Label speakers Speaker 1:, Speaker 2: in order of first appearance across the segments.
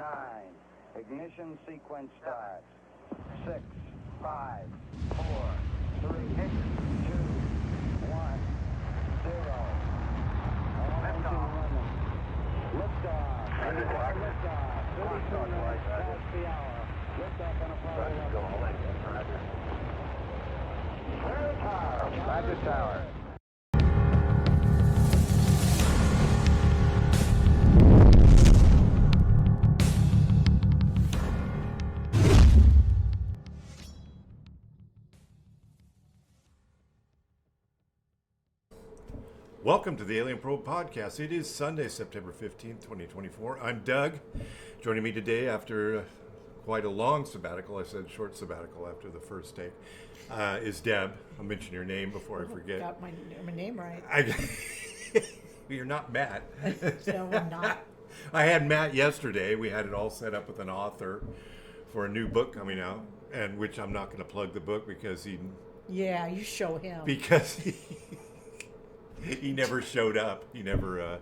Speaker 1: 9. Ignition sequence starts. 6, 5, 4, 3, 2, 1, 0. Liftoff. Liftoff. Liftoff. 32 minutes past the hour. Liftoff on Apollo 11. Roger, Tower.
Speaker 2: Welcome to the Alien Probe Podcast. It is Sunday, September 15th, 2024. I'm Doug. Joining me today after quite a long sabbatical, I said short sabbatical after the first take, is Deb. I'll mention your name before I forget.
Speaker 3: Got my name right.
Speaker 2: You're not Matt.
Speaker 3: No, I'm not.
Speaker 2: I had Matt yesterday. We had it all set up with an author for a new book coming out, and which I'm not going to plug the book because he...
Speaker 3: Yeah, you show him.
Speaker 2: Because he never showed up. He never.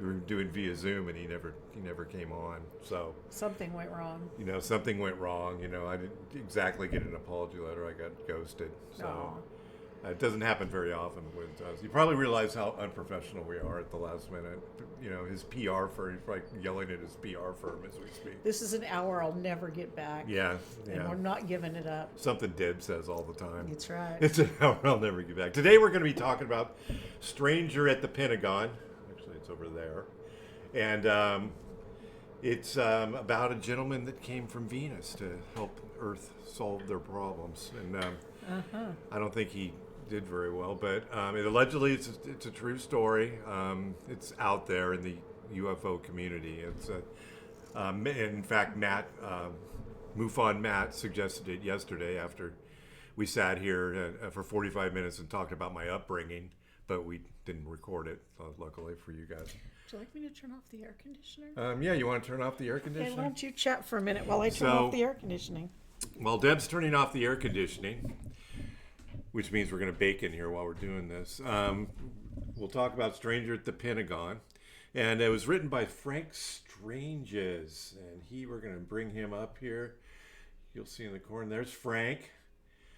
Speaker 2: We were doing via Zoom, and he never came on. So
Speaker 3: something went wrong.
Speaker 2: Something went wrong. I didn't exactly get an apology letter. I got ghosted. So it doesn't happen very often with us. You probably realize how unprofessional we are at the last minute. His PR firm, he's like yelling at his PR firm as we speak.
Speaker 3: This is an hour I'll never get back.
Speaker 2: Yeah.
Speaker 3: And we're not giving it up.
Speaker 2: Something Deb says all the time.
Speaker 3: That's right.
Speaker 2: It's an hour I'll never get back. Today we're going to be talking about Stranger at the Pentagon. Actually, it's over there. And it's about a gentleman that came from Venus to help Earth solve their problems. And I don't think he did very well, but allegedly it's a true story. It's out there in the UFO community. It's in fact, MUFON Matt suggested it yesterday after we sat here for 45 minutes and talked about my upbringing, but we didn't record it, luckily for you guys.
Speaker 3: Would you like me to turn off the air conditioner?
Speaker 2: Yeah, you want to turn off the air conditioner?
Speaker 3: Okay, why don't you chat for a minute while I turn off the air conditioning?
Speaker 2: While Deb's turning off the air conditioning, which means we're going to bake in here while we're doing this, we'll talk about Stranger at the Pentagon. And it was written by Frank Stranges, and we're going to bring him up here. You'll see in the corner, there's Frank.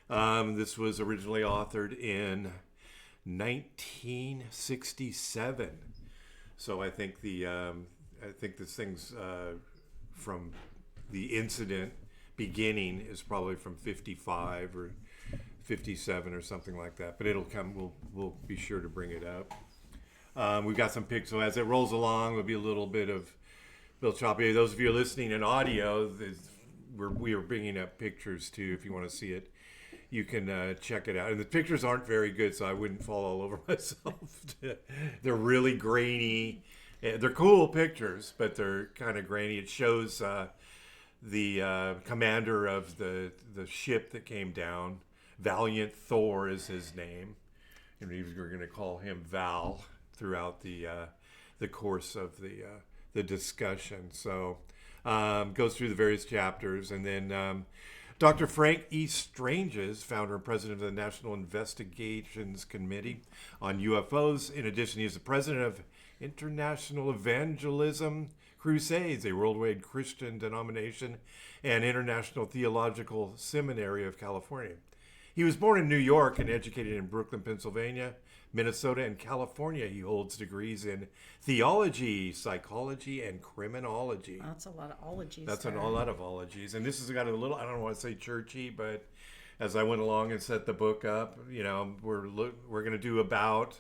Speaker 2: This was originally authored in 1967. So I think this thing's from the incident beginning is probably from 55 or 57 or something like that. But it'll come. We'll be sure to bring it up. We've got some pics. So as it rolls along, there'll be a little choppy. Those of you listening in audio, we are bringing up pictures too. If you want to see it, you can check it out. And the pictures aren't very good, so I wouldn't fall all over myself. They're really grainy. They're cool pictures, but they're kind of grainy. It shows the commander of the ship that came down. Valiant Thor is his name, and we're going to call him Val throughout the course of the discussion. So goes through the various chapters, and then Dr. Frank E. Stranges, founder and president of the National Investigations Committee on UFOs. In addition, he is the president of International Evangelism Crusades, a worldwide Christian denomination and International Theological Seminary of California. He was born in New York and educated in Brooklyn, Pennsylvania, Minnesota, and California. He holds degrees in theology, psychology, and criminology.
Speaker 3: That's a lot of ologies.
Speaker 2: That's a lot of ologies. And this has got a little, I don't want to say churchy, but as I went along and set the book up, we're going to do about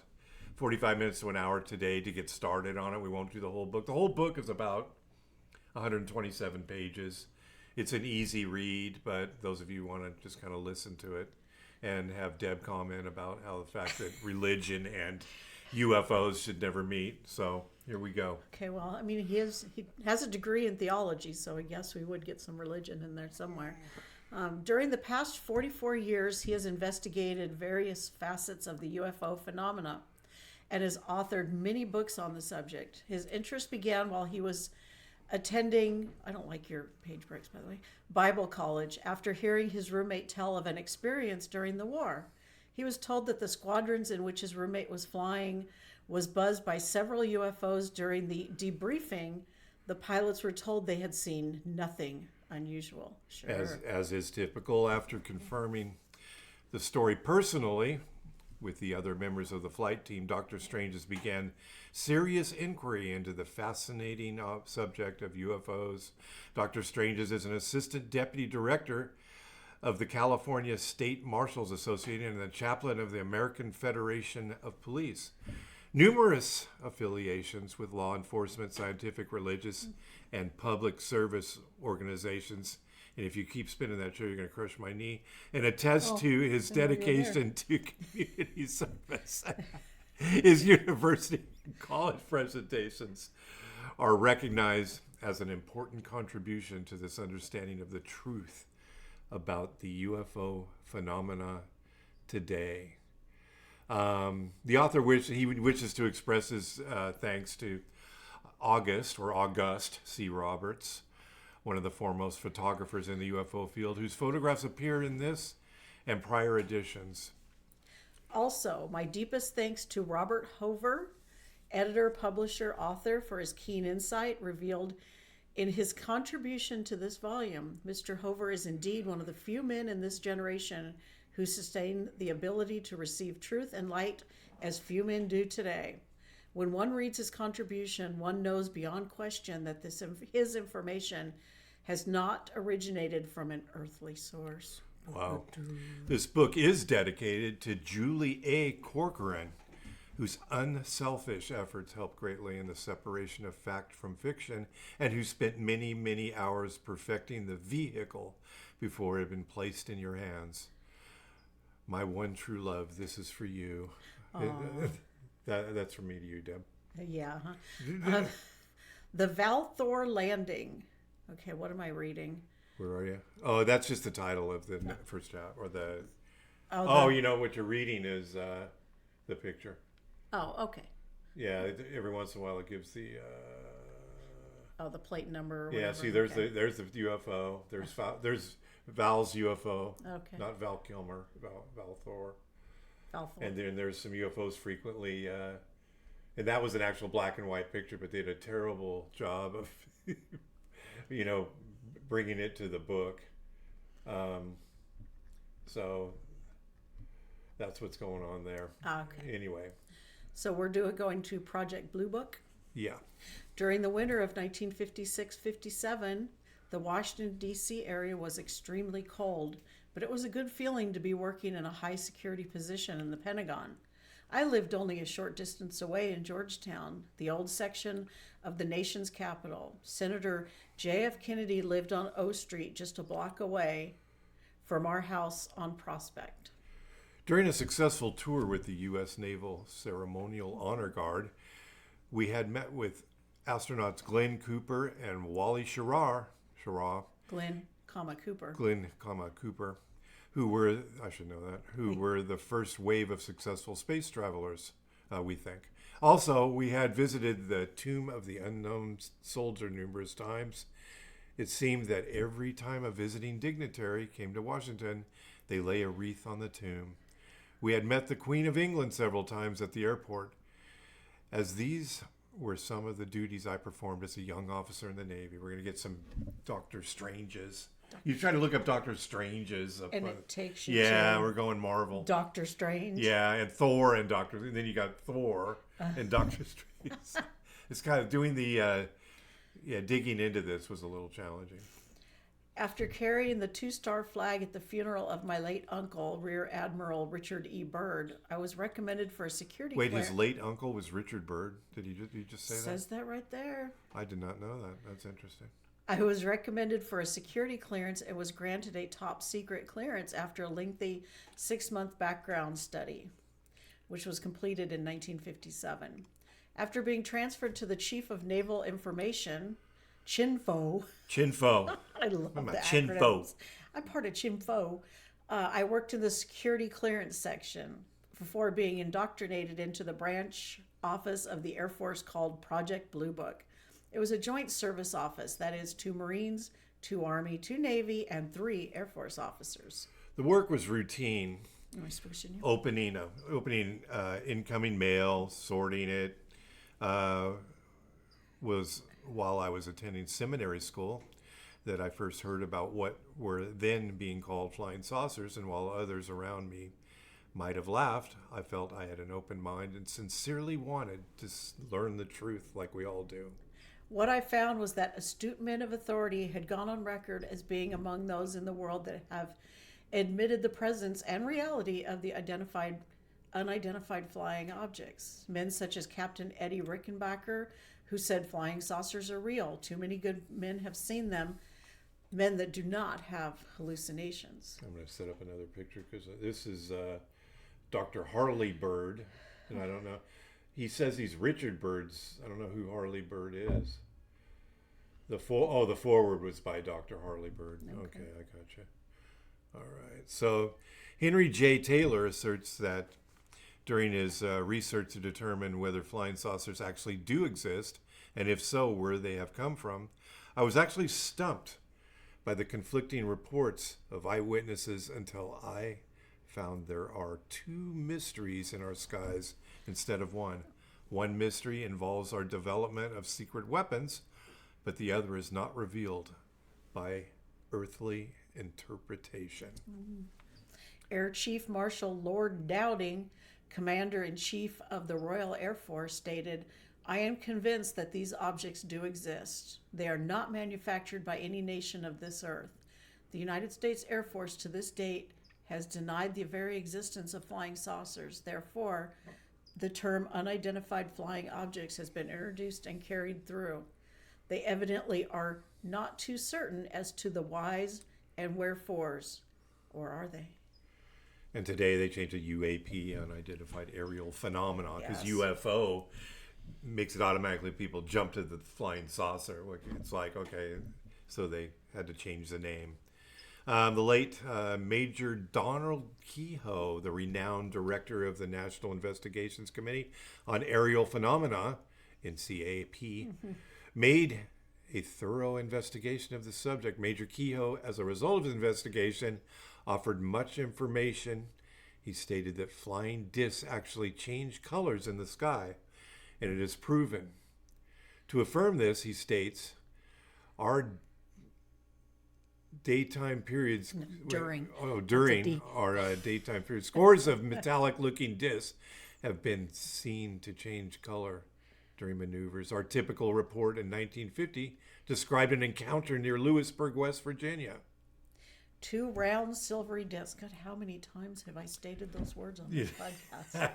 Speaker 2: 45 minutes to an hour today to get started on it. We won't do the whole book. The whole book is about 127 pages. It's an easy read, but those of you who want to just kind of listen to it and have Deb comment about how the fact that religion and UFOs should never meet. So here we go.
Speaker 3: Okay, well, I mean, he has a degree in theology, so I guess we would get some religion in there somewhere. During the past 44 years, he has investigated various facets of the UFO phenomena and has authored many books on the subject. His interest began while he was attending, I don't like your page breaks, by the way, Bible college after hearing his roommate tell of an experience during the war. He was told that the squadrons in which his roommate was flying was buzzed by several UFOs during the debriefing The pilots were told they had seen nothing unusual. Sure.
Speaker 2: As is typical, after confirming the story personally with the other members of the flight team, Dr. Stranges began serious inquiry into the fascinating subject of UFOs. Dr. Stranges is an assistant deputy director of the California State Marshals Association and the chaplain of the American Federation of Police. Numerous affiliations with law enforcement, scientific, religious, and public service organizations. And if you keep spinning that chair, you're going to crush my knee. And attest to his dedication to community service. His university and college presentations are recognized as an important contribution to this understanding of the truth about the UFO phenomena today. The author wishes to express his thanks to August C. Roberts, one of the foremost photographers in the UFO field, whose photographs appear in this and prior editions.
Speaker 3: Also, my deepest thanks to Robert Hover, editor, publisher, author, for his keen insight revealed in his contribution to this volume. Mr. Hover is indeed one of the few men in this generation who sustain the ability to receive truth and light as few men do today. When one reads his contribution, one knows beyond question that his information has not originated from an earthly source.
Speaker 2: Wow. This book is dedicated to Julie A. Corcoran, whose unselfish efforts helped greatly in the separation of fact from fiction, and who spent many, many hours perfecting the vehicle before it had been placed in your hands. My one true love, this is for you. That's from me to you, Deb.
Speaker 3: Yeah. The Valiant Thor landing. Okay, what am I reading?
Speaker 2: Where are you? Oh, that's just the title of the first chapter, or the. You know what you're reading is the picture.
Speaker 3: Oh, okay.
Speaker 2: Yeah, every once in a while it gives the.
Speaker 3: The plate number. Or
Speaker 2: yeah,
Speaker 3: whatever.
Speaker 2: see, there's the UFO. There's Val's UFO.
Speaker 3: Okay.
Speaker 2: Not Val Kilmer. Val Thor.
Speaker 3: Val Thor.
Speaker 2: And then there's some UFOs frequently, and that was an actual black and white picture, but they did a terrible job of, bringing it to the book. So that's what's going on there.
Speaker 3: Okay.
Speaker 2: Anyway.
Speaker 3: So we're going to Project Blue Book.
Speaker 2: Yeah.
Speaker 3: During the winter of 1956-57, the Washington, D.C. area was extremely cold, but it was a good feeling to be working in a high-security position in the Pentagon. I lived only a short distance away in Georgetown, the old section of the nation's capital. Senator J.F. Kennedy lived on O Street, just a block away from our house on Prospect.
Speaker 2: During a successful tour with the U.S. Naval Ceremonial Honor Guard, we had met with astronauts Glenn Cooper and Wally Schirra,
Speaker 3: Glenn, Cooper,
Speaker 2: who were, I should know that, who were the first wave of successful space travelers, we think. Also, we had visited the Tomb of the Unknown Soldier numerous times. It seemed that every time a visiting dignitary came to Washington, they lay a wreath on the tomb. We had met the Queen of England several times at the airport. As these were some of the duties I performed as a young officer in the Navy. We're going to get some Dr. Stranges. You try to look up Dr. Stranges.
Speaker 3: And it takes you
Speaker 2: to we're going Marvel.
Speaker 3: Doctor Strange.
Speaker 2: Yeah, and Thor and and then you got Thor and Dr. Strange. It's kind of doing the, digging into this was a little challenging.
Speaker 3: After carrying the 2-star flag at the funeral of my late uncle, Rear Admiral Richard E. Byrd, I was recommended for a security
Speaker 2: clearance. Wait, his late uncle was Richard Byrd? Did you just say that?
Speaker 3: Says that right there.
Speaker 2: I did not know that. That's interesting.
Speaker 3: I was recommended for a security clearance and was granted a top secret clearance after a lengthy 6-month background study, which was completed in 1957. After being transferred to the Chief of Naval Information, Chinfo. I love that.
Speaker 2: Chinfo.
Speaker 3: I'm part of Chinfo. I worked in the security clearance section before being indoctrinated into the branch office of the Air Force called Project Blue Book. It was a joint service office, that is 2 Marines, 2 Army, 2 Navy, and 3 Air Force officers.
Speaker 2: The work was routine.
Speaker 3: Am I supposed to know?
Speaker 2: Opening incoming mail, sorting it, was while I was attending seminary school that I first heard about what were then being called flying saucers, and while others around me might have laughed, I felt I had an open mind and sincerely wanted to learn the truth like we all do.
Speaker 3: What I found was that astute men of authority had gone on record as being among those in the world that have admitted the presence and reality of the unidentified flying objects. Men such as Captain Eddie Rickenbacker, who said flying saucers are real. Too many good men have seen them, men that do not have hallucinations.
Speaker 2: I'm going to set up another picture because this is Dr. Harley Bird, and I don't know. He says he's Richard Bird's. I don't know who Harley Bird is. The forward was by Dr. Harley Bird. Okay, I gotcha. All right. So Henry J. Taylor asserts that during his research to determine whether flying saucers actually do exist, and if so, where they have come from, I was actually stumped by the conflicting reports of eyewitnesses until I found there are two mysteries in our skies instead of one. One mystery involves our development of secret weapons, but the other is not revealed by earthly interpretation.
Speaker 3: Air Chief Marshal Lord Dowding, Commander-in-Chief of the Royal Air Force, stated, "I am convinced that these objects do exist. They are not manufactured by any nation of this earth. The United States Air Force to this date has denied the very existence of flying saucers. Therefore, the term unidentified flying objects has been introduced and carried through. They evidently are not too certain as to the whys and wherefores, or are they?"
Speaker 2: And today they changed to UAP, unidentified aerial phenomena, because
Speaker 3: Yes.
Speaker 2: UFO makes it automatically people jump to the flying saucer. It's like, okay, so they had to change the name. The late Major Donald Kehoe, the renowned director of the National Investigations Committee on Aerial Phenomena, NCAP, made a thorough investigation of the subject. Major Kehoe, as a result of his investigation, offered much information. He stated that flying discs actually change colors in the sky, and it is proven. To affirm this, he states, our daytime periods
Speaker 3: During
Speaker 2: our daytime periods, scores of metallic-looking discs have been seen to change color during maneuvers. Our typical report in 1950 described an encounter near Lewisburg, West Virginia.
Speaker 3: Two round silvery discs. God, how many times have I stated those words on this podcast?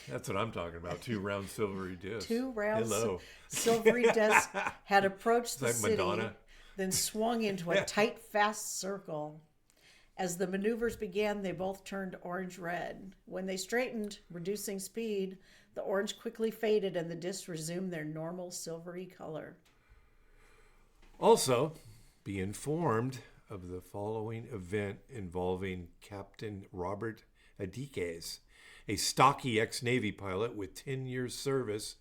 Speaker 2: That's what I'm talking about. Two round silvery discs.
Speaker 3: Two round
Speaker 2: Hello.
Speaker 3: silvery discs had approached the
Speaker 2: Like
Speaker 3: city,
Speaker 2: Madonna.
Speaker 3: then swung into a tight, fast circle. As the maneuvers began, they both turned orange-red. When they straightened, reducing speed, the orange quickly faded and the discs resumed their normal silvery color.
Speaker 2: Also, be informed of the following event involving Captain Robert Adikes, a stocky ex-Navy pilot with 10 years service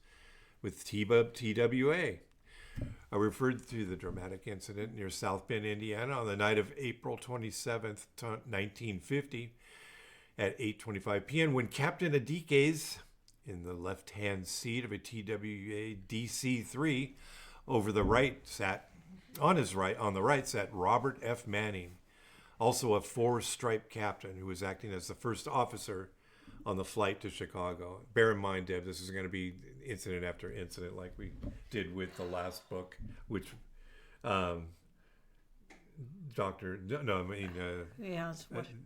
Speaker 2: with TWA. I referred to the dramatic incident near South Bend, Indiana on the night of April 27th, 1950 at 8:25 p.m. when Captain Adikes, in the left-hand seat of a TWA DC-3, on the right sat Robert F. Manning, also a four-stripe captain who was acting as the first officer on the flight to Chicago. Bear in mind, Deb, this is going to be incident after incident like we did with the last book, which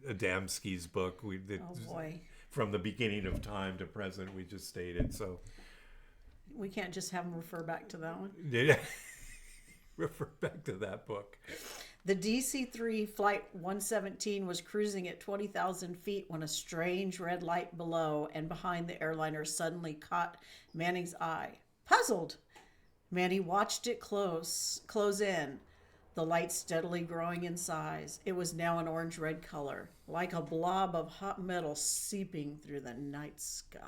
Speaker 2: Adamski's book. From the beginning of time to present, we just stated. So
Speaker 3: we can't just have them refer back to that one.
Speaker 2: Yeah. Refer back to that book.
Speaker 3: The DC-3 Flight 117 was cruising at 20,000 feet when a strange red light below and behind the airliner suddenly caught Manning's eye. Puzzled, Manning watched it close in, the light steadily growing in size. It was now an orange-red color, like a blob of hot metal seeping through the night sky.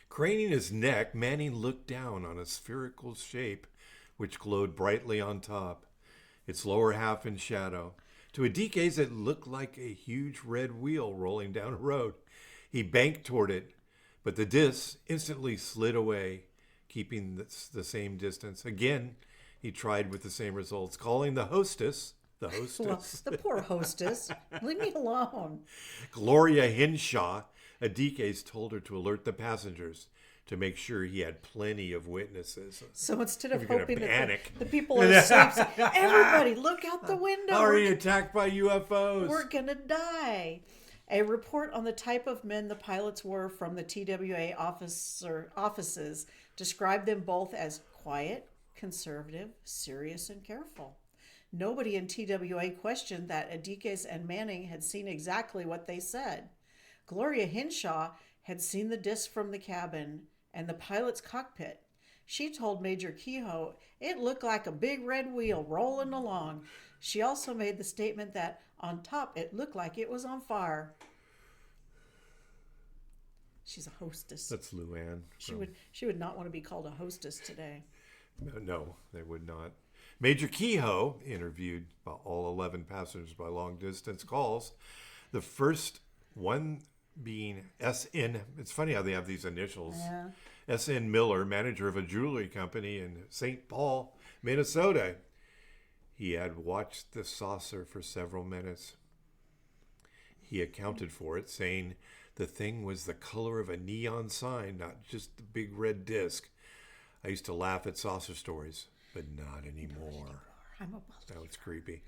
Speaker 2: Craning his neck, Manning looked down on a spherical shape which glowed brightly on top, its lower half in shadow. To Adikes, it looked like a huge red wheel rolling down a road. He banked toward it, but the disc instantly slid away, keeping the same distance. Again, he tried with the same results, calling the hostess,
Speaker 3: Well, the poor hostess. Leave me alone.
Speaker 2: Gloria Hinshaw. Adikes told her to alert the passengers to make sure he had plenty of witnesses.
Speaker 3: So instead of
Speaker 2: You're gonna
Speaker 3: hoping that
Speaker 2: panic.
Speaker 3: the people are asleep, say, everybody look out the window.
Speaker 2: Already attacked by UFOs.
Speaker 3: We're going to die. A report on the type of men the pilots were from the TWA offices described them both as quiet, conservative, serious, and careful. Nobody in TWA questioned that Adikes and Manning had seen exactly what they said. Gloria Hinshaw had seen the disc from the cabin and the pilot's cockpit. She told Major Kehoe it looked like a big red wheel rolling along. She also made the statement that on top it looked like it was on fire. She's a hostess.
Speaker 2: That's Luann.
Speaker 3: She would not want to be called a hostess today.
Speaker 2: No, they would not. Major Kehoe interviewed all 11 passengers by long distance calls. The first one being SN. It's funny how they have these initials.
Speaker 3: Yeah.
Speaker 2: SN Miller, manager of a jewelry company in St. Paul, Minnesota. He had watched the saucer for several minutes. He accounted for it, saying the thing was the color of a neon sign, not just the big red disc. I used to laugh at saucer stories, but not anymore.
Speaker 3: I'm a believer.
Speaker 2: That was creepy.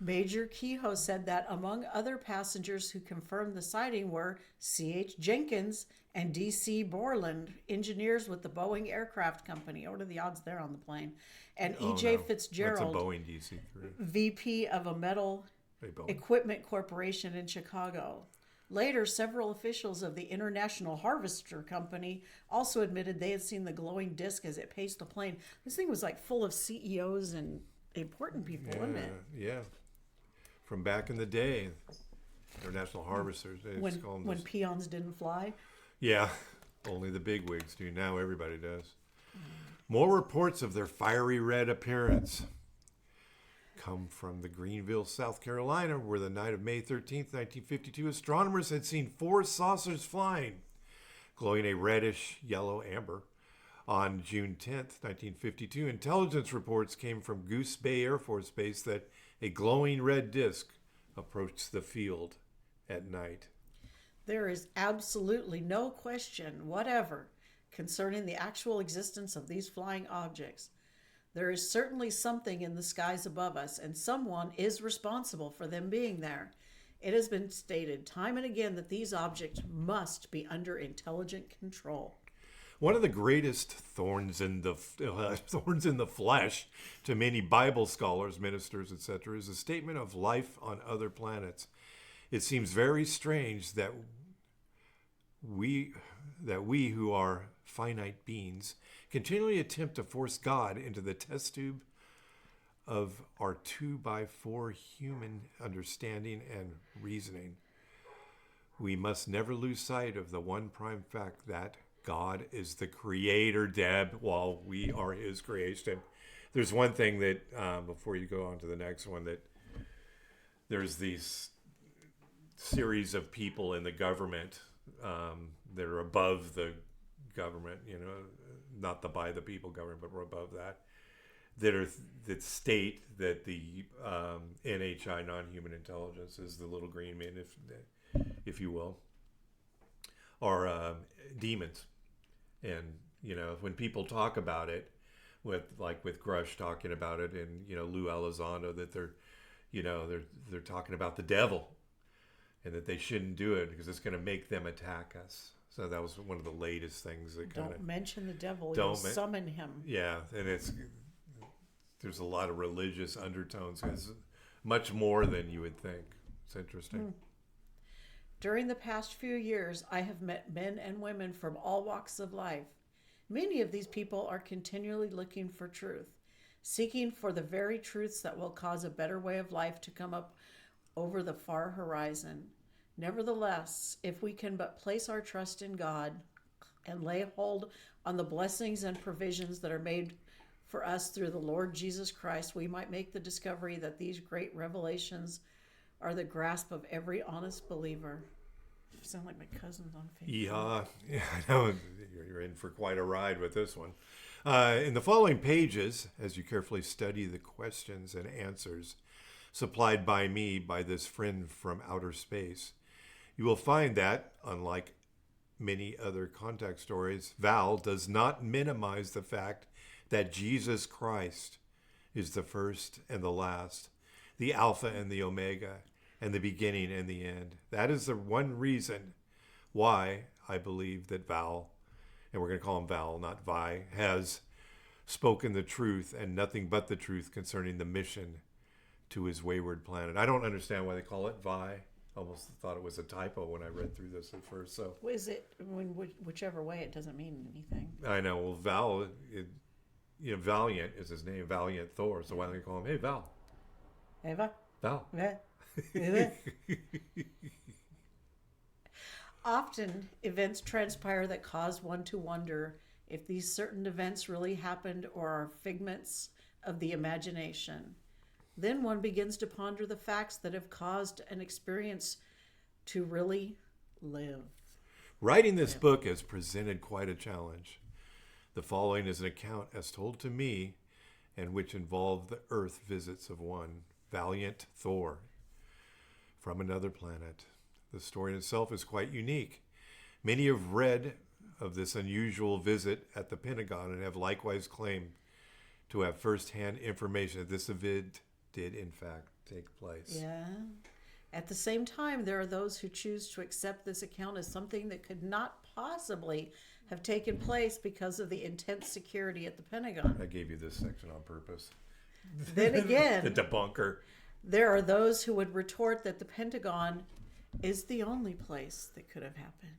Speaker 3: Major Kehoe said that among other passengers who confirmed the sighting were C.H. Jenkins and D.C. Borland, engineers with the Boeing Aircraft Company. What are the odds they're on the plane? And E.J. Fitzgerald,
Speaker 2: That's a Boeing DC-3.
Speaker 3: VP of a metal equipment corporation in Chicago. Later, several officials of the International Harvester Company also admitted they had seen the glowing disc as it paced the plane. This thing was like full of CEOs and important people, wasn't it?
Speaker 2: Yeah. From back in the day, International Harvesters.
Speaker 3: When peons didn't fly.
Speaker 2: Yeah, only the bigwigs do. Now everybody does. More reports of their fiery red appearance come from the Greenville, South Carolina, where the night of May 13th, 1952, astronomers had seen 4 saucers flying, glowing a reddish yellow amber. On June 10th, 1952, intelligence reports came from Goose Bay Air Force Base that a glowing red disc approached the field at night.
Speaker 3: There is absolutely no question whatever concerning the actual existence of these flying objects. There is certainly something in the skies above us, and someone is responsible for them being there. It has been stated time and again that these objects must be under intelligent control.
Speaker 2: One of the greatest thorns in the flesh to many Bible scholars, ministers, etc., is the statement of life on other planets. It seems very strange that we who are finite beings continually attempt to force God into the test tube of our 2x4 human understanding and reasoning. We must never lose sight of the one prime fact that God is the creator, Deb, while we are his creation. There's one thing that, before you go on to the next one, that there's these series of people in the government that are above the government, not the by the people government, but we're above that, that state that the NHI, non-human intelligence, is the little green men, if you will, are demons. And when people talk about it, with Grush talking about it, and Lou Elizondo, that they're talking about the devil, and that they shouldn't do it because it's going to make them attack us. So that was one of the latest things that kind of...
Speaker 3: Don't mention the devil. You'll summon him.
Speaker 2: Yeah, and there's a lot of religious undertones. It's much more than you would think. It's interesting.
Speaker 3: During the past few years, I have met men and women from all walks of life. Many of these people are continually looking for truth, seeking for the very truths that will cause a better way of life to come up over the far horizon. Nevertheless, if we can but place our trust in God and lay hold on the blessings and provisions that are made for us through the Lord Jesus Christ, we might make the discovery that these great revelations are the grasp of every honest believer. Sound like my cousins on Facebook.
Speaker 2: Yeah, I know. You're in for quite a ride with this one. In the following pages, as you carefully study the questions and answers supplied by me by this friend from outer space, you will find that, unlike many other contact stories, Val does not minimize the fact that Jesus Christ is the first and the last, the Alpha and the Omega, and the beginning and the end. That is the one reason why I believe that Val, and we're going to call him Val, not Vi, has spoken the truth and nothing but the truth concerning the mission to his wayward planet. I don't understand why they call it Vi. Almost thought it was a typo when I read through this at first. So
Speaker 3: Is it, whichever way, it doesn't mean anything.
Speaker 2: I know. Well, Val, Valiant is his name, Valiant Thor. So why don't they call him, hey, Val?
Speaker 3: Eva?
Speaker 2: Val.
Speaker 3: Eva? Often, events transpire that cause one to wonder if these certain events really happened or are figments of the imagination. Then one begins to ponder the facts that have caused an experience to really live.
Speaker 2: Writing this book has presented quite a challenge. The following is an account as told to me, and which involved the Earth visits of one, Valiant Thor, from another planet. The story in itself is quite unique. Many have read of this unusual visit at the Pentagon and have likewise claimed to have first-hand information that this event did in fact take place.
Speaker 3: Yeah. At the same time, there are those who choose to accept this account as something that could not possibly have taken place because of the intense security at the Pentagon.
Speaker 2: I gave you this section on purpose.
Speaker 3: Then again,
Speaker 2: The debunker.
Speaker 3: there are those who would retort that the Pentagon is the only place that could have happened.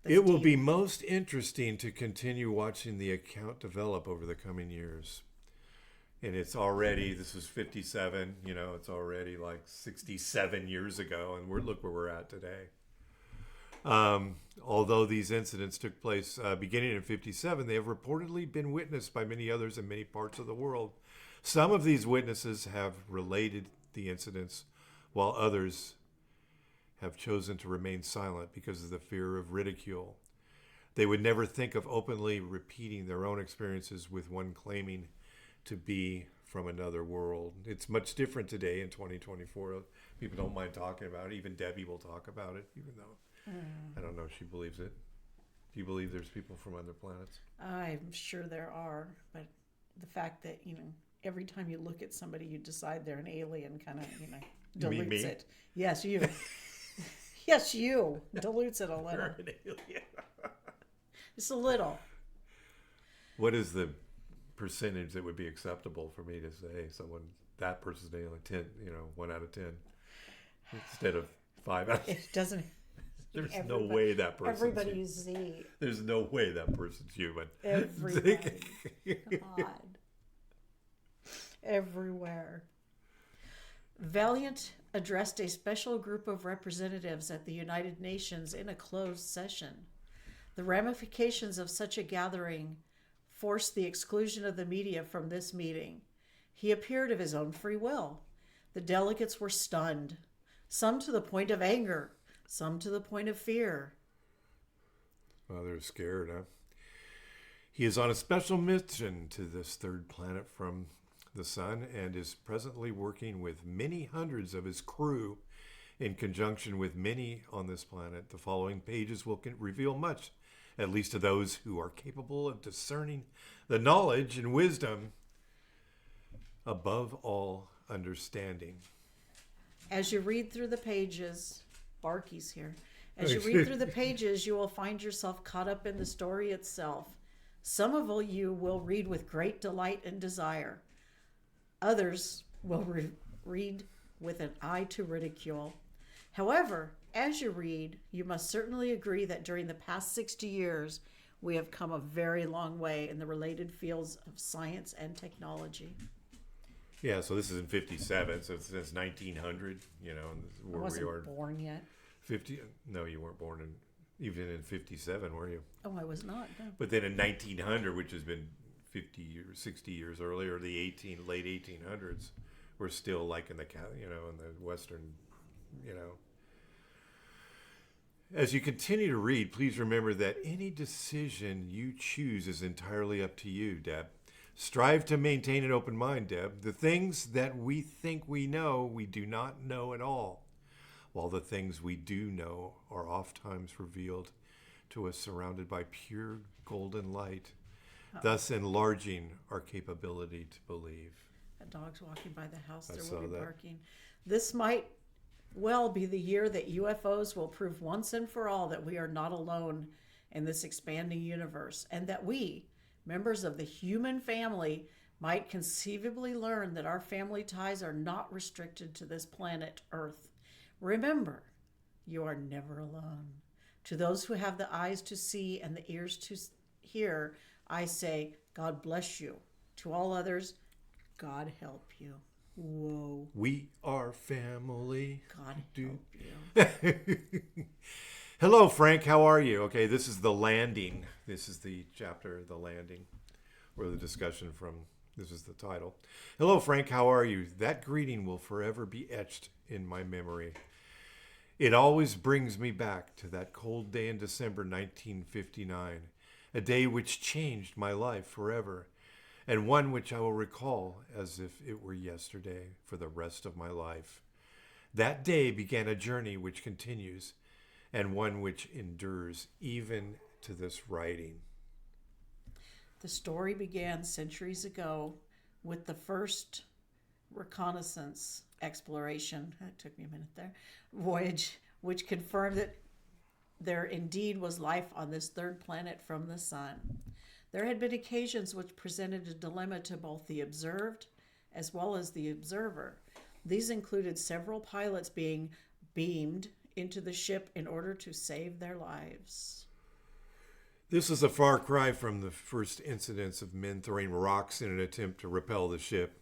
Speaker 3: That's
Speaker 2: It will
Speaker 3: deep.
Speaker 2: be most interesting to continue watching the account develop over the coming years. And it's already, this was 57, it's already like 67 years ago, and look where we're at today. Although these incidents took place beginning in 57, they have reportedly been witnessed by many others in many parts of the world. Some of these witnesses have related the incidents, while others have chosen to remain silent because of the fear of ridicule. They would never think of openly repeating their own experiences with one claiming to be from another world. It's much different today in 2024. People don't mind talking about it. Even Debbie will talk about it, even though I don't know if she believes it. Do you believe there's people from other planets?
Speaker 3: I'm sure there are, but the fact that, every time you look at somebody, you decide they're an alien kind of, dilutes
Speaker 2: me?
Speaker 3: it. Yes, you. Yes, you. Dilutes it a little.
Speaker 2: You're an alien.
Speaker 3: Just a little.
Speaker 2: What is the percentage that would be acceptable for me to say that person's an alien? 10, 1 out of 10 instead of 5 out of 10?
Speaker 3: It doesn't.
Speaker 2: There's no way that person's
Speaker 3: Everybody you see.
Speaker 2: There's no way that person's human.
Speaker 3: Everybody. God. Everywhere. Valiant addressed a special group of representatives at the United Nations in a closed session. The ramifications of such a gathering forced the exclusion of the media from this meeting. He appeared of his own free will. The delegates were stunned, some to the point of anger, some to the point of fear.
Speaker 2: Well, they're scared, huh? He is on a special mission to this third planet from the sun and is presently working with many hundreds of his crew in conjunction with many on this planet. The following pages will reveal much, at least to those who are capable of discerning the knowledge and wisdom above all understanding.
Speaker 3: As you read through the pages, Barky's here. As you read through the pages, you will find yourself caught up in the story itself. Some of you will read with great delight and desire. Others will read with an eye to ridicule. However, as you read, you must certainly agree that during the past 60 years, we have come a very long way in the related fields of science and technology.
Speaker 2: Yeah, so this is in 57, so it's 1900,
Speaker 3: I
Speaker 2: where
Speaker 3: wasn't
Speaker 2: we are.
Speaker 3: born yet.
Speaker 2: 50? No, you weren't born even in 57, were you?
Speaker 3: Oh, I was not. No.
Speaker 2: But then in 1900, which has been 50 years, 60 years earlier, the late 1800s, we're still like in the in the Western, As you continue to read, please remember that any decision you choose is entirely up to you, Deb. Strive to maintain an open mind, Deb. The things that we think we know, we do not know at all, while the things we do know are oftentimes revealed to us surrounded by pure golden light, thus enlarging our capability to believe.
Speaker 3: A dog's walking by the house,
Speaker 2: I
Speaker 3: there
Speaker 2: saw
Speaker 3: will be
Speaker 2: that.
Speaker 3: barking. This might well be the year that UFOs will prove once and for all that we are not alone in this expanding universe, and that we, members of the human family, might conceivably learn that our family ties are not restricted to this planet Earth. Remember, you are never alone. To those who have the eyes to see and the ears to hear, I say, God bless you. To all others, God help you. Whoa.
Speaker 2: We are family.
Speaker 3: God help you.
Speaker 2: Hello, Frank. How are you? Okay, this is The Landing. This is the chapter, The Landing, or the discussion from, this is the title. Hello, Frank. How are you? That greeting will forever be etched in my memory. It always brings me back to that cold day in December 1959, a day which changed my life forever, and one which I will recall as if it were yesterday for the rest of my life. That day began a journey which continues, and one which endures even to this writing.
Speaker 3: The story began centuries ago with the first reconnaissance exploration, it took me a minute there, voyage, which confirmed that there indeed was life on this third planet from the sun. There had been occasions which presented a dilemma to both the observed as well as the observer. These included several pilots being beamed into the ship in order to save their lives.
Speaker 2: This is a far cry from the first incidents of men throwing rocks in an attempt to repel the ship.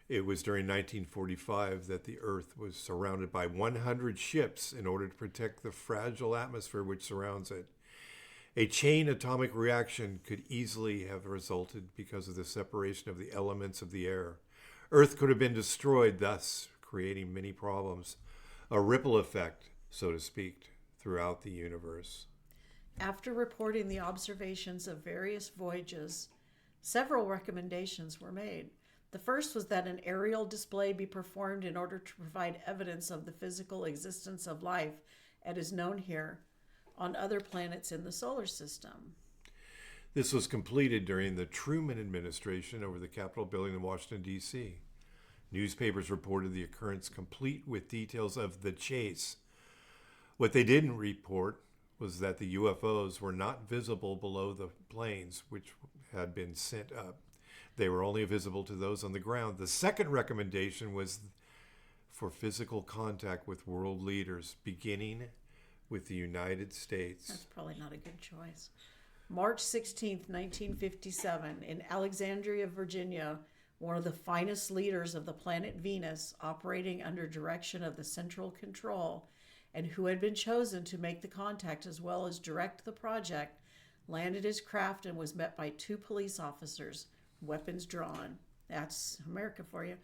Speaker 2: It was during 1945 that the Earth was surrounded by 100 ships in order to protect the fragile atmosphere which surrounds it. A chain atomic reaction could easily have resulted because of the separation of the elements of the air. Earth could have been destroyed, thus creating many problems, a ripple effect, so to speak, throughout the universe.
Speaker 3: After reporting the observations of various voyages, several recommendations were made. The first was that an aerial display be performed in order to provide evidence of the physical existence of life as is known here on other planets in the solar system.
Speaker 2: This was completed during the Truman administration over the Capitol building in Washington, D.C. Newspapers reported the occurrence complete with details of the chase. What they didn't report was that the UFOs were not visible below the planes which had been sent up. They were only visible to those on the ground. The second recommendation was for physical contact with world leaders, beginning with the United States.
Speaker 3: That's probably not a good choice. March 16th, 1957, in Alexandria, Virginia, one of the finest leaders of the planet Venus, operating under direction of the Central Control, and who had been chosen to make the contact as well as direct the project, landed his craft and was met by 2 police officers, weapons drawn. That's America for you.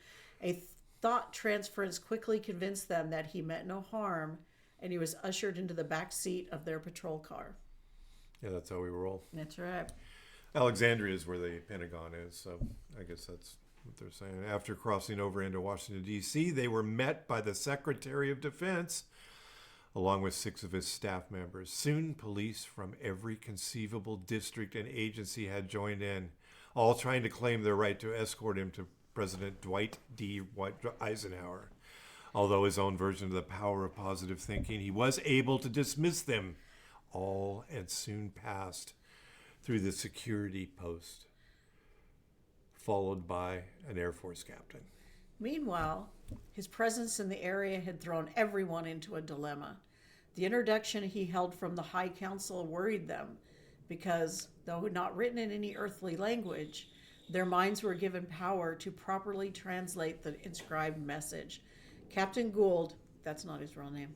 Speaker 3: A thought transference quickly convinced them that he meant no harm, and he was ushered into the back seat of their patrol car.
Speaker 2: Yeah, that's how we roll.
Speaker 3: That's right.
Speaker 2: Alexandria is where the Pentagon is, so I guess that's what they're saying. After crossing over into Washington, D.C., they were met by the Secretary of Defense, along with 6 of his staff members. Soon, police from every conceivable district and agency had joined in, all trying to claim their right to escort him to President Dwight D. Eisenhower. Although his own version of the power of positive thinking, he was able to dismiss them all and soon passed through the security post, followed by an Air Force captain.
Speaker 3: Meanwhile, his presence in the area had thrown everyone into a dilemma. The introduction he held from the High Council worried them because, though not written in any earthly language, their minds were given power to properly translate the inscribed message. Captain Gould, that's not his real name,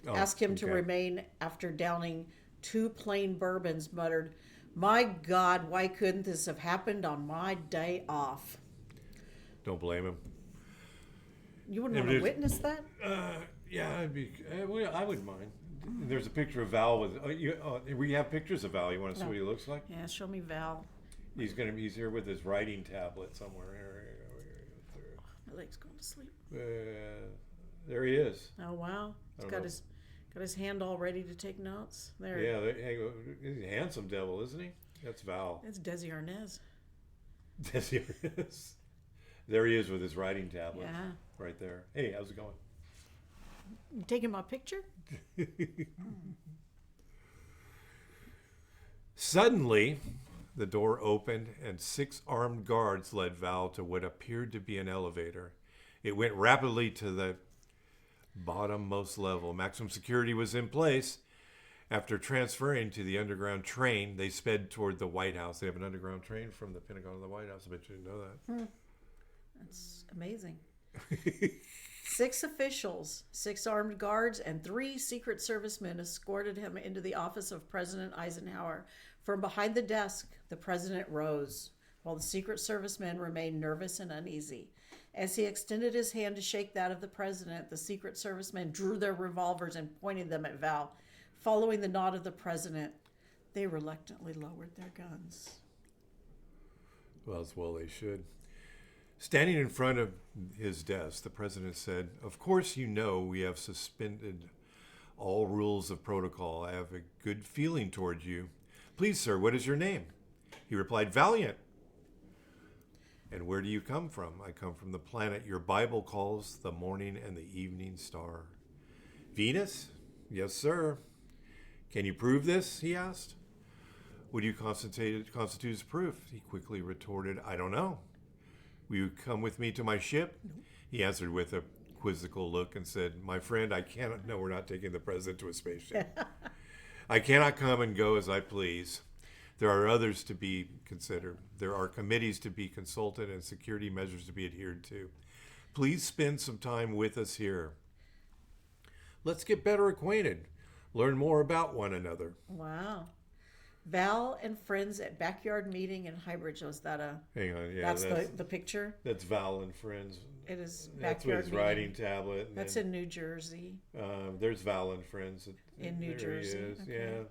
Speaker 3: asked him to remain after downing 2 plain bourbons, muttered, "My God, why couldn't this have happened on my day off?"
Speaker 2: Don't blame him.
Speaker 3: You wouldn't want to witness that?
Speaker 2: Yeah, I wouldn't mind. there's a picture of Val with. We have pictures of Val. You want to see what he looks like?
Speaker 3: Yeah, show me Val.
Speaker 2: He's here with his writing tablet somewhere.
Speaker 3: My leg's going to sleep.
Speaker 2: There he is.
Speaker 3: Oh wow, he's got his hand all ready to take notes. There.
Speaker 2: Yeah, he's a handsome devil, isn't he? That's Val.
Speaker 3: That's Desi Arnaz.
Speaker 2: Desi Arnaz. There he is with his writing tablet.
Speaker 3: Yeah.
Speaker 2: Right there. Hey, how's it going?
Speaker 3: You taking my picture?
Speaker 2: Suddenly, the door opened and 6 armed guards led Val to what appeared to be an elevator. It went rapidly to the bottommost level. Maximum security was in place. After transferring to the underground train, they sped toward the White House. They have an underground train from the Pentagon to the White House. I bet you didn't know that.
Speaker 3: That's amazing. 6 officials, 6 armed guards, and 3 Secret Service men escorted him into the office of President Eisenhower. From behind the desk, the president rose, while the Secret Service men remained nervous and uneasy. As he extended his hand to shake that of the president, the Secret Service men drew their revolvers and pointed them at Val. Following the nod of the president, they reluctantly lowered their guns.
Speaker 2: Well, as well they should. Standing in front of his desk, the president said, "Of course you know we have suspended all rules of protocol. I have a good feeling toward you. Please, sir, what is your name?" He replied, "Valiant." "And where do you come from?" "I come from the planet your Bible calls the morning and the evening star." "Venus?" "Yes, sir." "Can you prove this?" he asked. "What do you constitute as proof?" He quickly retorted, "I don't know." "Will you come with me to my ship?" No. He answered with a quizzical look and said, "My friend, I cannot. No, we're not taking the president to a spaceship. I cannot come and go as I please. There are others to be considered. There are committees to be consulted and security measures to be adhered to. Please spend some time with us here. Let's get better acquainted. Learn more about one another."
Speaker 3: Wow. Val and friends at backyard meeting in Highbridge. Was that a?
Speaker 2: Hang on, yeah,
Speaker 3: that's the picture.
Speaker 2: That's Val and friends.
Speaker 3: It is
Speaker 2: That's
Speaker 3: backyard
Speaker 2: with his
Speaker 3: meeting.
Speaker 2: writing tablet.
Speaker 3: That's in New Jersey.
Speaker 2: There's Val and friends.
Speaker 3: In New Jersey.
Speaker 2: He is.
Speaker 3: Okay.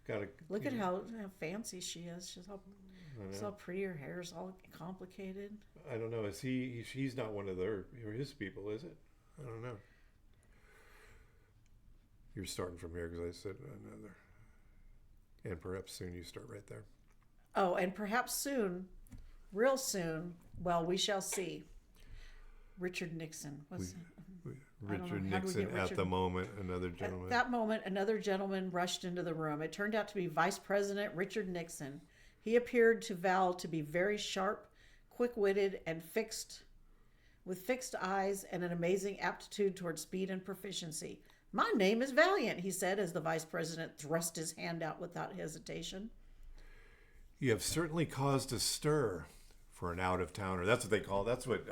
Speaker 2: Yeah.
Speaker 3: Look at how fancy she is. She's all pretty. Her hair's all complicated.
Speaker 2: I don't know. He's not one of his people, is it? I don't know. You're starting from here because I said another. And perhaps soon you start right there.
Speaker 3: Oh, and perhaps soon, real soon, well, we shall see. Richard Nixon.
Speaker 2: Richard Nixon at the moment, another gentleman.
Speaker 3: At that moment, another gentleman rushed into the room. It turned out to be Vice President Richard Nixon. He appeared to Val to be very sharp, quick-witted, and with fixed eyes and an amazing aptitude toward speed and proficiency. "My name is Valiant," he said as the vice president thrust his hand out without hesitation.
Speaker 2: "You have certainly caused a stir for an out-of-towner." That's what they call. That's what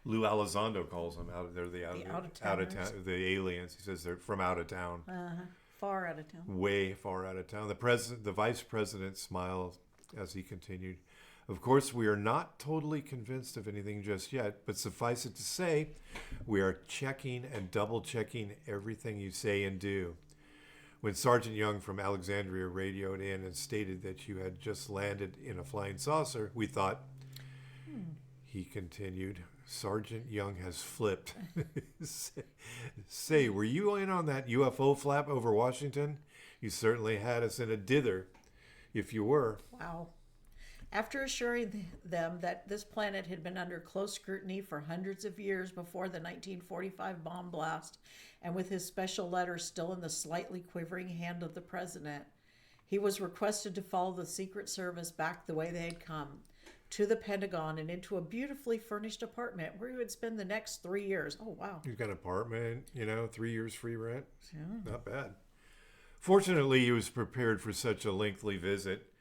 Speaker 2: Lou Elizondo calls them. They're the out of town. The aliens. He says they're from out of town.
Speaker 3: Far out of town.
Speaker 2: Way far out of town. The vice president smiled as he continued. "Of course, we are not totally convinced of anything just yet, but suffice it to say, we are checking and double-checking everything you say and do. When Sergeant Young from Alexandria radioed in and stated that you had just landed in a flying saucer, we thought," he continued, "Sergeant Young has flipped." "Say, were you in on that UFO flap over Washington? You certainly had us in a dither, if you were."
Speaker 3: Wow. After assuring them that this planet had been under close scrutiny for hundreds of years before the 1945 bomb blast, and with his special letter still in the slightly quivering hand of the president, he was requested to follow the Secret Service back the way they had come, to the Pentagon and into a beautifully furnished apartment where he would spend the next 3 years. Oh, wow.
Speaker 2: He's got an apartment, 3 years free rent.
Speaker 3: Yeah.
Speaker 2: Not bad. Fortunately, he was prepared for such a lengthy visit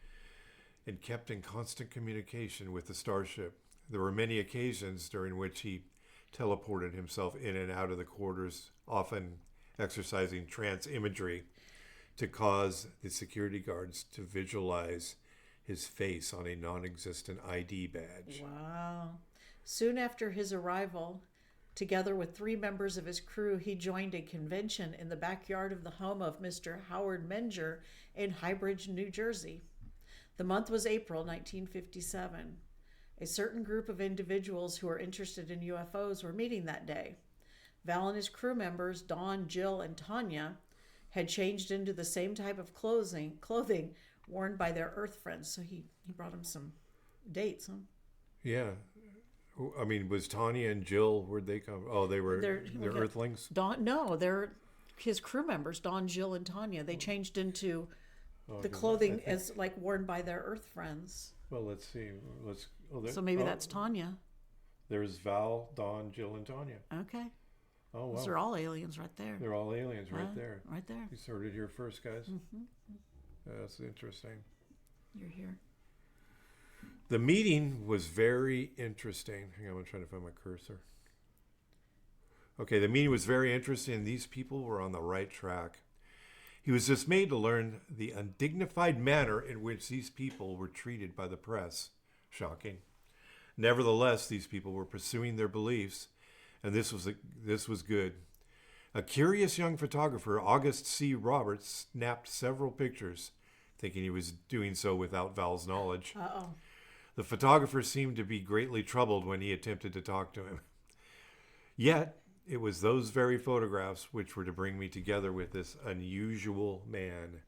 Speaker 2: and kept in constant communication with the starship. There were many occasions during which he teleported himself in and out of the quarters, often exercising trance imagery to cause the security guards to visualize his face on a non-existent ID badge.
Speaker 3: Wow. Soon after his arrival, Together with 3 members of his crew, he joined a convention in the backyard of the home of Mr. Howard Menger in Highbridge, New Jersey. The month was April 1957. A certain group of individuals who are interested in UFOs were meeting that day. Val and his crew members, Don, Jill, and Tanya, had changed into the same type of clothing worn by their Earth friends. So he brought them some dates, huh?
Speaker 2: Yeah. I mean, was Tanya and Jill, where'd they come? Oh, they're Earthlings?
Speaker 3: They're his crew members, Don, Jill, and Tanya. They changed into the clothing as like worn by their Earth friends.
Speaker 2: Well, let's see.
Speaker 3: So maybe that's Tanya.
Speaker 2: There's Val, Don, Jill, and Tanya.
Speaker 3: Okay.
Speaker 2: Oh, wow.
Speaker 3: Those are all aliens right there.
Speaker 2: They're all aliens right there.
Speaker 3: Right there.
Speaker 2: You heard it here first, guys.
Speaker 3: Mm-hmm.
Speaker 2: That's interesting.
Speaker 3: You're here.
Speaker 2: The meeting was very interesting. Hang on, I'm trying to find my cursor. Okay, the meeting was very interesting. These people were on the right track. He was dismayed to learn the undignified manner in which these people were treated by the press. Shocking. Nevertheless, these people were pursuing their beliefs, and this was good. A curious young photographer, August C. Roberts, snapped several pictures, thinking he was doing so without Val's knowledge.
Speaker 3: Uh-oh.
Speaker 2: The photographer seemed to be greatly troubled when he attempted to talk to him. Yet, it was those very photographs which were to bring me together with this unusual man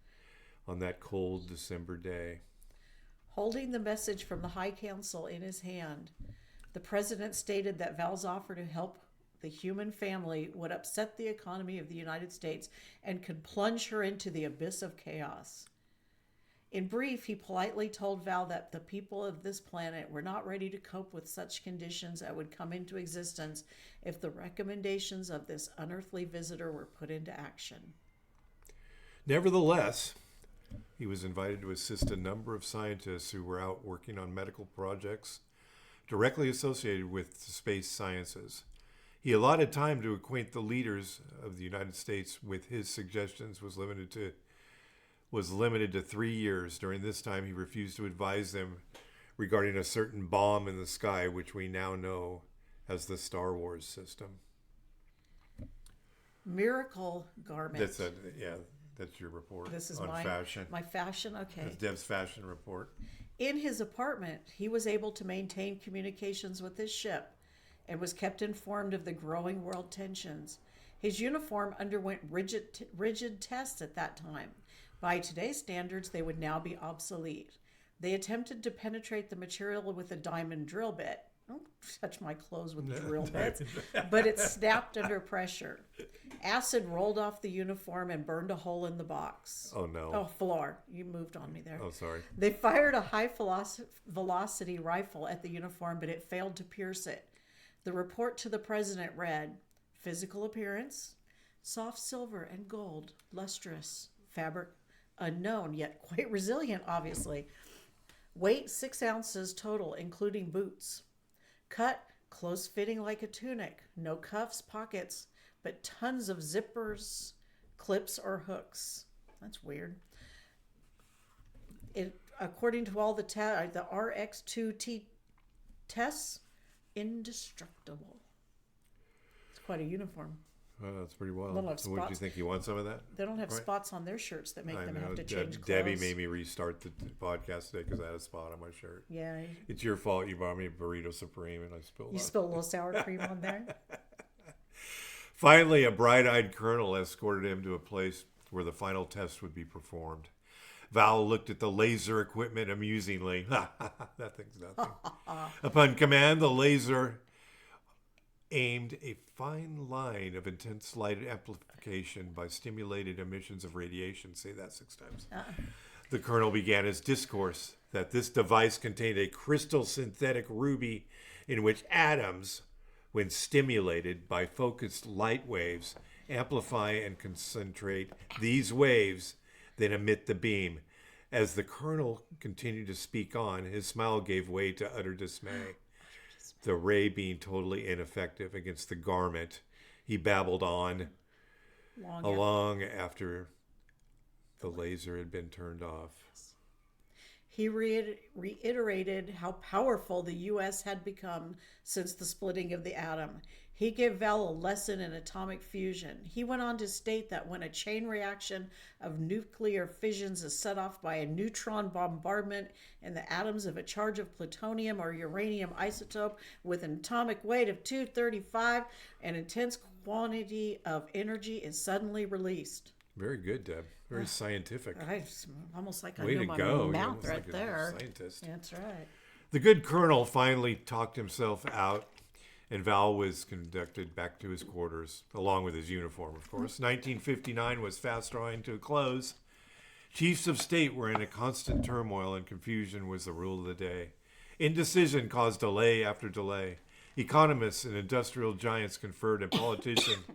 Speaker 2: on that cold December day.
Speaker 3: Holding the message from the High Council in his hand, the president stated that Val's offer to help the human family would upset the economy of the United States and could plunge her into the abyss of chaos. In brief, he politely told Val that the people of this planet were not ready to cope with such conditions that would come into existence if the recommendations of this unearthly visitor were put into action.
Speaker 2: Nevertheless, he was invited to assist a number of scientists who were out working on medical projects directly associated with space sciences. He allotted time to acquaint the leaders of the United States with his suggestions was limited to 3 years. During this time, he refused to advise them regarding a certain bomb in the sky, which we now know as the Star Wars system.
Speaker 3: Miracle garment.
Speaker 2: That's your report.
Speaker 3: This is
Speaker 2: on fashion.
Speaker 3: My fashion, okay.
Speaker 2: That's Deb's fashion report.
Speaker 3: In his apartment, he was able to maintain communications with his ship and was kept informed of the growing world tensions. His uniform underwent rigid tests at that time. By today's standards, they would now be obsolete. They attempted to penetrate the material with a diamond drill bit. Don't touch my clothes with drill bits, but it snapped under pressure. Acid rolled off the uniform and burned a hole in the box.
Speaker 2: Oh, no.
Speaker 3: Oh, floor. You moved on me there.
Speaker 2: Oh, sorry.
Speaker 3: They fired a high velocity rifle at the uniform, but it failed to pierce it. The report to the president read, physical appearance, soft silver and gold, lustrous, fabric unknown, yet quite resilient, obviously. Weight 6 ounces total, including boots. Cut, close fitting like a tunic. No cuffs, pockets, but tons of zippers, clips, or hooks. That's weird. According to all the RX-2T tests, indestructible. It's quite a uniform.
Speaker 2: That's pretty wild.
Speaker 3: Little
Speaker 2: So what do you think? You want some of that?
Speaker 3: They don't have spots on their shirts that make them have to change clothes.
Speaker 2: Debbie made me restart the podcast today because I had a spot on my shirt.
Speaker 3: Yeah.
Speaker 2: It's your fault. You bought me a burrito supreme and I spilled.
Speaker 3: You spilled a little sour cream on there.
Speaker 2: Finally, a bright-eyed colonel escorted him to a place where the final test would be performed. Val looked at the laser equipment amusingly. That thing's nothing. Upon command, the laser aimed a fine line of intense light amplification by stimulated emissions of radiation. Say that 6 times. The colonel began his discourse that this device contained a crystal synthetic ruby in which atoms, when stimulated by focused light waves, amplify and concentrate these waves, then emit the beam. As the colonel continued to speak on, his smile gave way to utter dismay. The ray being totally ineffective against the garment, he babbled on long after the laser had been turned off.
Speaker 3: He reiterated how powerful the U.S. had become since the splitting of the atom. He gave Val a lesson in atomic fusion. He went on to state that when a chain reaction of nuclear fissions is set off by a neutron bombardment in the atoms of a charge of plutonium or uranium isotope with an atomic weight of 235, an intense quantity of energy is suddenly released.
Speaker 2: Very good, Deb. Very scientific.
Speaker 3: Almost like I
Speaker 2: Way
Speaker 3: know
Speaker 2: to
Speaker 3: my
Speaker 2: go. You're
Speaker 3: mouth
Speaker 2: almost
Speaker 3: right
Speaker 2: like a
Speaker 3: there.
Speaker 2: scientist.
Speaker 3: That's right.
Speaker 2: The good colonel finally talked himself out, and Val was conducted back to his quarters, along with his uniform, of course. 1959 was fast drawing to a close. Chiefs of state were in a constant turmoil, and confusion was the rule of the day. Indecision caused delay after delay. Economists and industrial giants conferred on politicians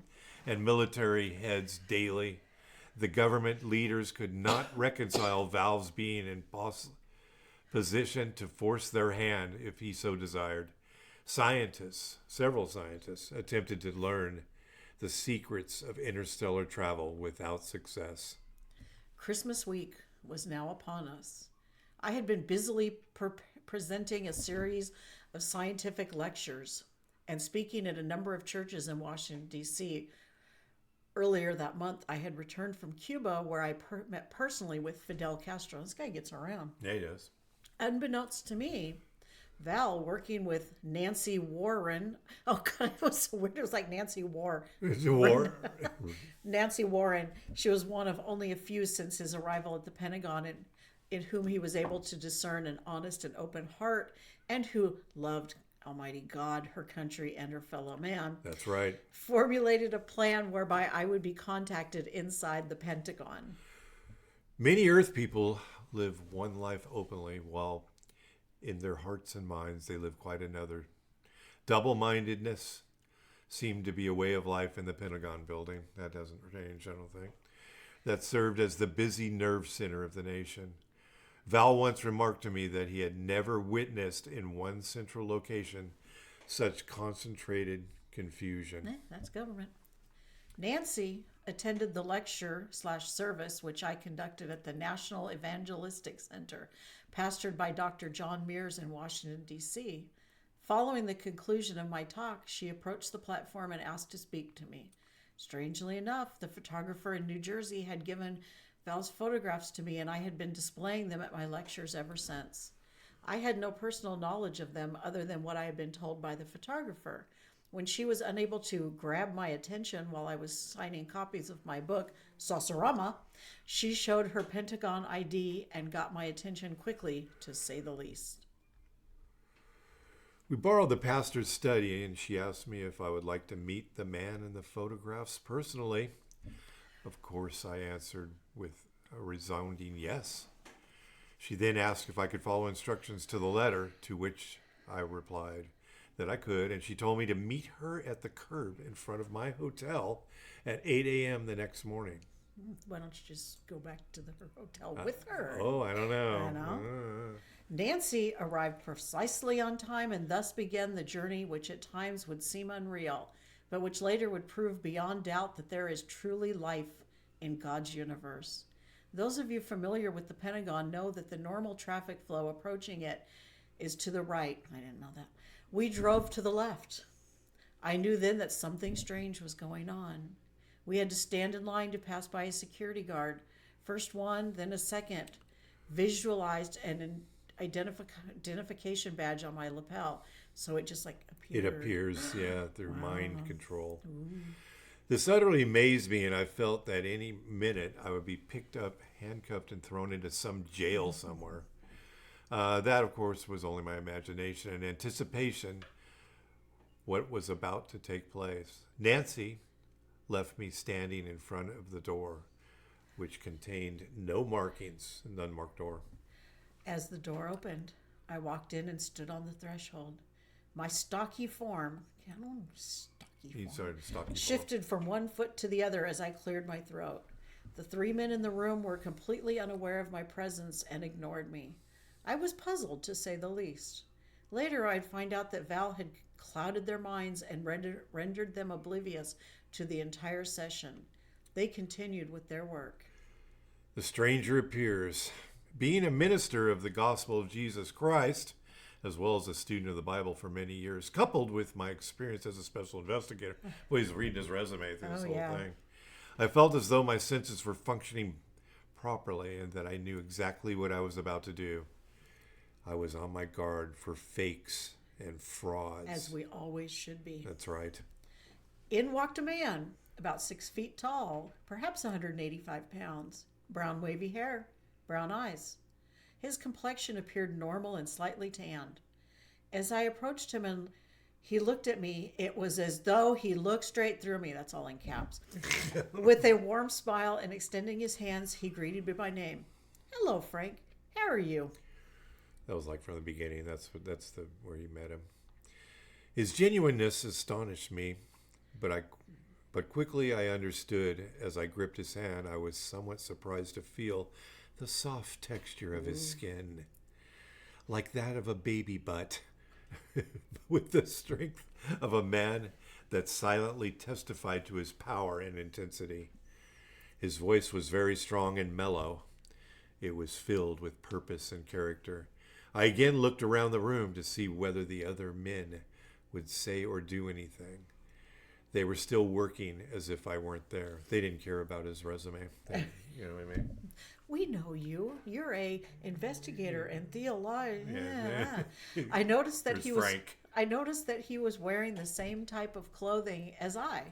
Speaker 2: and military heads daily. The government leaders could not reconcile Val's being in position to force their hand if he so desired. Several scientists, attempted to learn the secrets of interstellar travel without success.
Speaker 3: Christmas week was now upon us. I had been busily presenting a series of scientific lectures and speaking at a number of churches in Washington, D.C. Earlier that month, I had returned from Cuba, where I met personally with Fidel Castro. This guy gets around.
Speaker 2: Yeah, he does.
Speaker 3: Unbeknownst to me, Val, working with Nancy Warren. Oh, God, it was so weird. It was like Nancy War.
Speaker 2: War.
Speaker 3: Nancy Warren. She was one of only a few since his arrival at the Pentagon, in whom he was able to discern an honest and open heart, and who loved Almighty God, her country, and her fellow man.
Speaker 2: That's right.
Speaker 3: Formulated a plan whereby I would be contacted inside the Pentagon.
Speaker 2: Many Earth people live one life openly, while in their hearts and minds they live quite another. Double-mindedness seemed to be a way of life in the Pentagon building. That doesn't change, I don't think. That served as the busy nerve center of the nation. Val once remarked to me that he had never witnessed in one central location such concentrated confusion.
Speaker 3: That's government. Nancy attended the lecture/service which I conducted at the National Evangelistic Center, pastored by Dr. John Mears in Washington, D.C. Following the conclusion of my talk, she approached the platform and asked to speak to me. Strangely enough, the photographer in New Jersey had given Val's photographs to me, and I had been displaying them at my lectures ever since. I had no personal knowledge of them other than what I had been told by the photographer. When she was unable to grab my attention while I was signing copies of my book, Saucerama, she showed her Pentagon ID and got my attention quickly, to say the least.
Speaker 2: We borrowed the pastor's study, and she asked me if I would like to meet the man in the photographs personally. Of course, I answered with a resounding yes. She then asked if I could follow instructions to the letter, to which I replied that I could, and she told me to meet her at the curb in front of my hotel at 8 a.m. the next morning.
Speaker 3: Why don't you just go back to her hotel with her?
Speaker 2: I don't know.
Speaker 3: I know. Nancy arrived precisely on time, and thus began the journey which at times would seem unreal, but which later would prove beyond doubt that there is truly life in God's universe. Those of you familiar with the Pentagon know that the normal traffic flow approaching it is to the right. I didn't know that. We drove to the left. I knew then that something strange was going on. We had to stand in line to pass by a security guard. First one, then a second. Visualized an identification badge on my lapel. So it just like appeared.
Speaker 2: It appears, yeah, through mind control. Ooh. This utterly amazed me, and I felt that any minute I would be picked up, handcuffed, and thrown into some jail somewhere. That, of course, was only my imagination and anticipation what was about to take place. Nancy left me standing in front of the door, which contained no markings, an unmarked door.
Speaker 3: As the door opened, I walked in and stood on the threshold. My stocky form, shifted from one foot to the other as I cleared my throat. The three men in the room were completely unaware of my presence and ignored me. I was puzzled, to say the least. Later, I'd find out that Val had clouded their minds and rendered them oblivious to the entire session. They continued with their work.
Speaker 2: The stranger appears, being a minister of the gospel of Jesus Christ, as well as a student of the Bible for many years, coupled with my experience as a special investigator. Well, he's reading his resume through this whole thing. I felt as though my senses were functioning properly and that I knew exactly what I was about to do. I was on my guard for fakes and frauds.
Speaker 3: As we always should be.
Speaker 2: That's right.
Speaker 3: In walked a man, about 6 feet tall, perhaps 185 pounds, brown wavy hair, brown eyes. His complexion appeared normal and slightly tanned. As I approached him and he looked at me, it was as though he looked straight through me, that's all in caps. With a warm smile and extending his hands, he greeted me by name. Hello, Frank. How are you?
Speaker 2: That was like from the beginning. That's where you met him. His genuineness astonished me, but quickly I understood. As I gripped his hand, I was somewhat surprised to feel the soft texture of his skin, like that of a baby butt, with the strength of a man that silently testified to his power and intensity. His voice was very strong and mellow. It was filled with purpose and character. I again looked around the room to see whether the other men would say or do anything. They were still working as if I weren't there. They didn't care about his resume. You know what I mean?
Speaker 3: We know you. You're a investigator and theologian.
Speaker 2: Yeah.
Speaker 3: I noticed that
Speaker 2: There's Frank.
Speaker 3: I noticed that he was wearing the same type of clothing as I.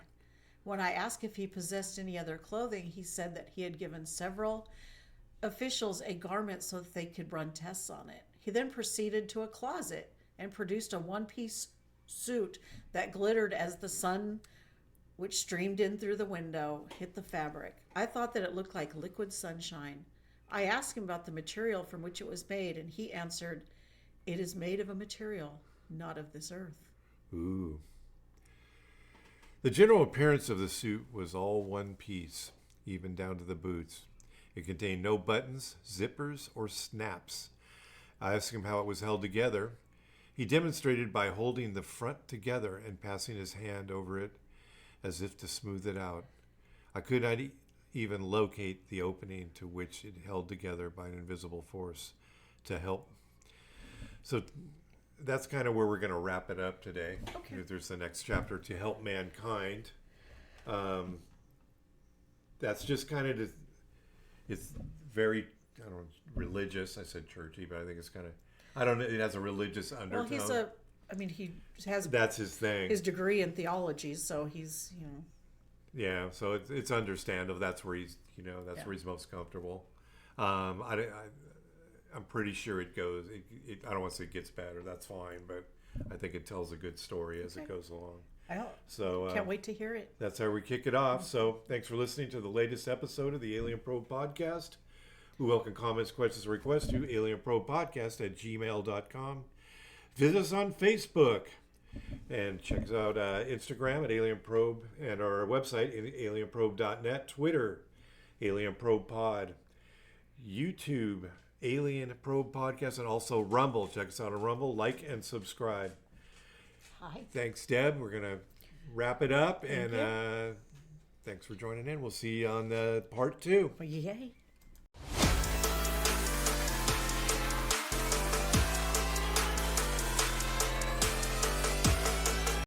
Speaker 3: When I asked if he possessed any other clothing, he said that he had given several officials a garment so that they could run tests on it. He then proceeded to a closet and produced a one-piece suit that glittered as the sun, which streamed in through the window, hit the fabric. I thought that it looked like liquid sunshine. I asked him about the material from which it was made, and he answered, "It is made of a material not of this earth."
Speaker 2: Ooh. The general appearance of the suit was all one piece, even down to the boots. It contained no buttons, zippers, or snaps. I asked him how it was held together. He demonstrated by holding the front together and passing his hand over it as if to smooth it out. I could not even locate the opening to which it held together by an invisible force to help. So that's kind of where we're going to wrap it up today.
Speaker 3: Okay.
Speaker 2: There's the next chapter, To Help Mankind. That's just kind of, it's very, I don't know, religious. I said churchy, but I think it's kind of, I don't know, it has a religious undertone.
Speaker 3: Well, he has
Speaker 2: That's his thing.
Speaker 3: his degree in theology, so he's,
Speaker 2: Yeah, so it's understandable. That's where he's, where he's most comfortable. I'm pretty sure it goes. I don't want to say it gets better. That's fine, but I think it tells a good story as it goes along. So
Speaker 3: can't wait to hear it.
Speaker 2: That's how we kick it off. So thanks for listening to the latest episode of the Alien Probe Podcast. We welcome comments, questions, and requests to alienprobepodcast@gmail.com. Visit us on Facebook. And check us out Instagram at Alien Probe and our website, alienprobe.net, Twitter, Alien Probe Pod, YouTube, Alien Probe Podcast, and also Rumble. Check us out on Rumble, like and subscribe.
Speaker 3: Hi.
Speaker 2: Thanks, Deb. We're going to wrap it up, and thanks for joining in. We'll see you on part 2.
Speaker 3: Yay.